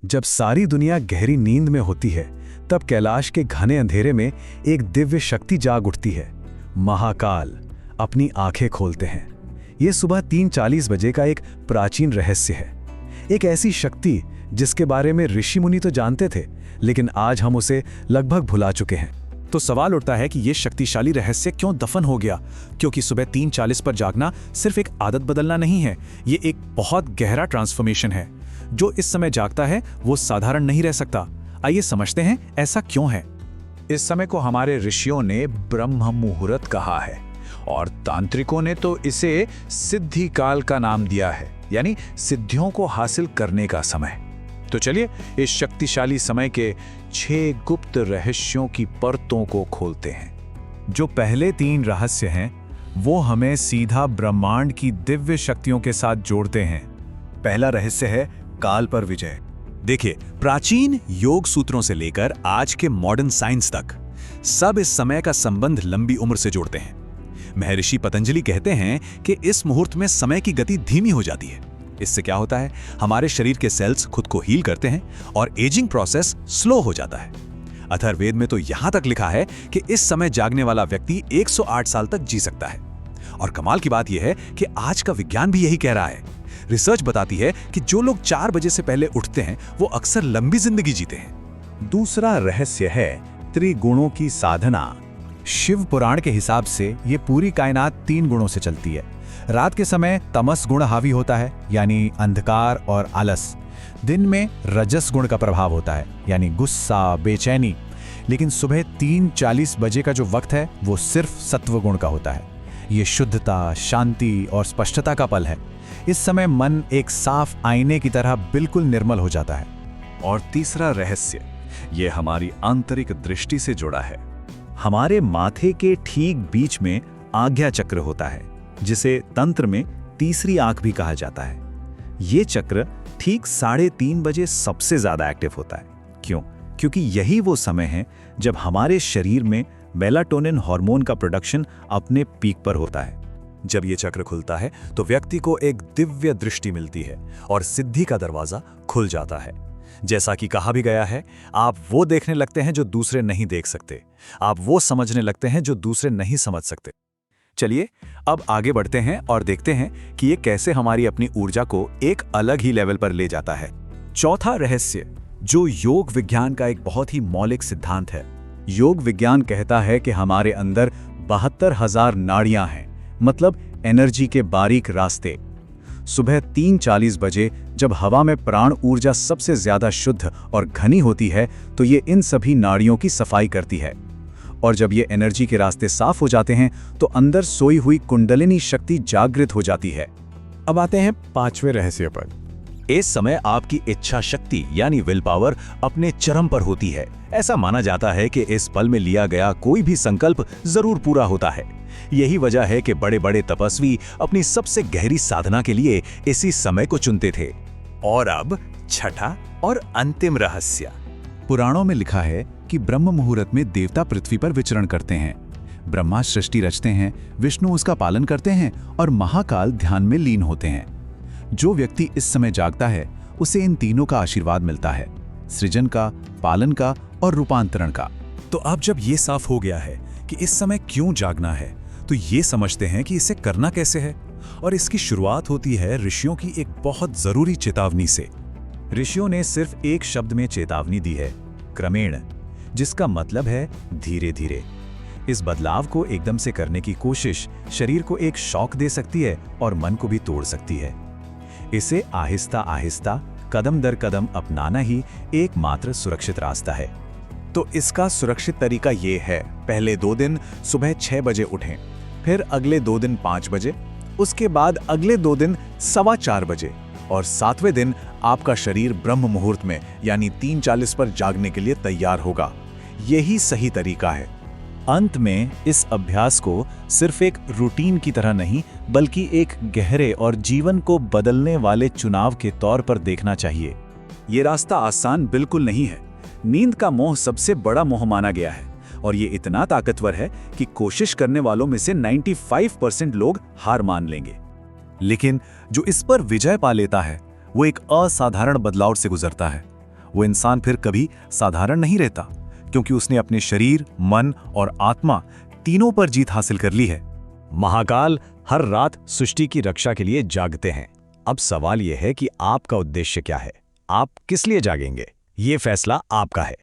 जब सारी दुनिया गहरी नींद में होती है, तब कैलाश के घने अंधेरे में एक दिव्य शक्ति जाग उठती है। महाकाल अपनी आंखें खोलते हैं। ये सुबह 3:40 बजे का एक प्राचीन रहस्य है। एक ऐसी शक्ति जिसके बारे में ऋषि मुनि तो जानते थे, लेकिन आज हम उसे लगभग भुला चुके हैं। तो सवाल उठता है कि यह शक्तिशाली रहस्य क्यों दफन हो गया? क्योंकि सुबह 3:40 पर जागना सिर्फ एक आदत बदलना नहीं है, ये एक बहुत गहरा ट्रांसफॉर्मेशन है। जो इस समय जागता है वो साधारण नहीं रह सकता। आइए समझते हैं ऐसा क्यों है। इस समय को हमारे ऋषियों ने ब्रह्म मुहूर्त कहा है और तांत्रिकों ने तो इसे सिद्धि काल का नाम दिया है, यानी सिद्धियों को हासिल करने का समय। तो चलिए इस शक्तिशाली समय के 6 गुप्त रहस्यों की परतों को खोलते हैं। जो पहले 3 रहस्य हैं, वो हमें सीधा ब्रह्मांड की दिव्य शक्तियों के साथ जोड़ते हैं। पहला रहस्य है काल पर विजय। देखिए, प्राचीन योग सूत्रों से लेकर आज के मॉडर्न साइंस तक सब इस समय का संबंध लंबी उम्र से जोड़ते हैं। महर्षि पतंजलि कहते हैं कि इस मुहूर्त में समय की गति धीमी हो जाती है। इससे क्या होता है, हमारे शरीर के सेल्स खुद को हील करते हैं और एजिंग प्रोसेस स्लो हो जाता है। अथर्ववेद में तो यहां तक लिखा है कि इस समय जागने वाला व्यक्ति 108 साल तक जी सकता है। और कमाल की बात यह है कि आज का विज्ञान भी यही कह रहा है। रिसर्च बताती है कि जो लोग 4 बजे से पहले उठते हैं वो अक्सर लंबी जिंदगी जीते हैं। दूसरा रहस्य है त्रिगुणों की साधना। शिव पुराण के हिसाब से ये पूरी कायनात 3 गुणों से चलती है। रात के समय तमस गुण हावी होता है, यानी अंधकार और आलस। दिन में रजस गुण का प्रभाव होता है, यानी गुस्सा, बेचैनी। लेकिन सुबह 3:40 बजे का जो वक्त है वो सिर्फ सत्व गुण का होता है। ये शुद्धता, शांति और स्पष्टता का पल है। इस समय मन एक साफ आईने की तरह बिल्कुल निर्मल हो जाता है। और तीसरा रहस्य, ये हमारी आंतरिक दृष्टि से जुड़ा है। हमारे माथे के ठीक बीच में आज्ञा चक्र होता है, जिसे तंत्र में तीसरी आंख भी कहा जाता है। ये चक्र ठीक 3:30 बजे सबसे ज्यादा एक्टिव होता है। क्यों? क्योंकि यही वो समय है जब हमारे शरीर में मेलाटोनिन हार्मोन का प्रोडक्शन अपने पीक पर होता है। जब ये चक्र खुलता है तो व्यक्ति को एक दिव्य दृष्टि मिलती है और सिद्धि का दरवाजा खुल जाता है। जैसा कि कहा भी गया है, आप वो देखने लगते हैं जो दूसरे नहीं देख सकते, आप वो समझने लगते हैं जो दूसरे नहीं समझ सकते। चलिए अब आगे बढ़ते हैं और देखते हैं कि ये कैसे हमारी अपनी ऊर्जा को एक अलग ही लेवल पर ले जाता है। चौथा रहस्य, जो योग विज्ञान का एक बहुत ही मौलिक सिद्धांत है। योग विज्ञान कहता है कि हमारे अंदर 72,000 नाड़ियां हैं, मतलब एनर्जी के बारीक रास्ते। सुबह 3:40 बजे जब हवा में प्राण ऊर्जा सबसे ज्यादा शुद्ध और घनी होती है, तो ये इन सभी नाड़ियों की सफाई करती है। और जब ये एनर्जी के रास्ते साफ हो जाते हैं तो अंदर सोई हुई कुंडलिनी शक्ति जागृत हो जाती है। अब आते हैं 5वें रहस्य पर। इस समय आपकी इच्छा शक्ति यानी विल पावर अपने चरम पर होती है। ऐसा माना जाता है कि इस पल में लिया गया कोई भी संकल्प जरूर पूरा होता है। यही वजह है कि बड़े बड़े तपस्वी अपनी सबसे गहरी साधना के लिए इसी समय को चुनते थे। और अब छठा और अंतिम रहस्य। पुराणों में लिखा है कि ब्रह्म मुहूर्त में देवता पृथ्वी पर विचरण करते हैं। ब्रह्मा सृष्टि रचते हैं, विष्णु उसका पालन करते हैं और महाकाल ध्यान में लीन होते हैं। जो व्यक्ति इस समय जागता है उसे इन तीनों का आशीर्वाद मिलता है, सृजन का, पालन का और रूपांतरण का। तो अब जब ये साफ हो गया है कि इस समय क्यों जागना है, तो ये समझते हैं कि इसे करना कैसे है। और इसकी शुरुआत होती है ऋषियों की एक बहुत जरूरी चेतावनी से। ऋषियों ने सिर्फ एक शब्द में चेतावनी दी है, क्रमेण, जिसका मतलब है धीरे धीरे। इस बदलाव को एकदम से करने की कोशिश शरीर को एक शॉक दे सकती है और मन को भी तोड़ सकती है। इसे आहिस्ता आहिस्ता, कदम दर कदम अपनाना ही एकमात्र सुरक्षित रास्ता है। तो इसका सुरक्षित तरीका ये है, पहले 2 दिन सुबह 6 बजे उठें, फिर अगले 2 दिन 5 बजे, उसके बाद अगले 2 दिन 4:15 बजे और 7वें दिन आपका शरीर ब्रह्म मुहूर्त में यानी 3:40 पर जागने के लिए तैयार होगा। यही सही तरीका है। अंत में इस अभ्यास को सिर्फ एक रूटीन की तरह नहीं, बल्कि एक गहरे और जीवन को बदलने वाले चुनाव के तौर पर देखना चाहिए। ये रास्ता आसान बिल्कुल नहीं है। नींद का मोह सबसे बड़ा मोह माना गया है और ये इतना ताकतवर है कि कोशिश करने वालों में से 95% लोग हार मान लेंगे। लेकिन जो इस पर विजय पा लेता है वो एक असाधारण बदलाव से गुजरता है। वो इंसान फिर कभी साधारण नहीं रहता, क्योंकि उसने अपने शरीर, मन और आत्मा तीनों पर जीत हासिल कर ली है। महाकाल हर रात सृष्टि की रक्षा के लिए जागते हैं। अब सवाल यह है कि आपका उद्देश्य क्या है? आप किस लिए जागेंगे? ये फैसला आपका है।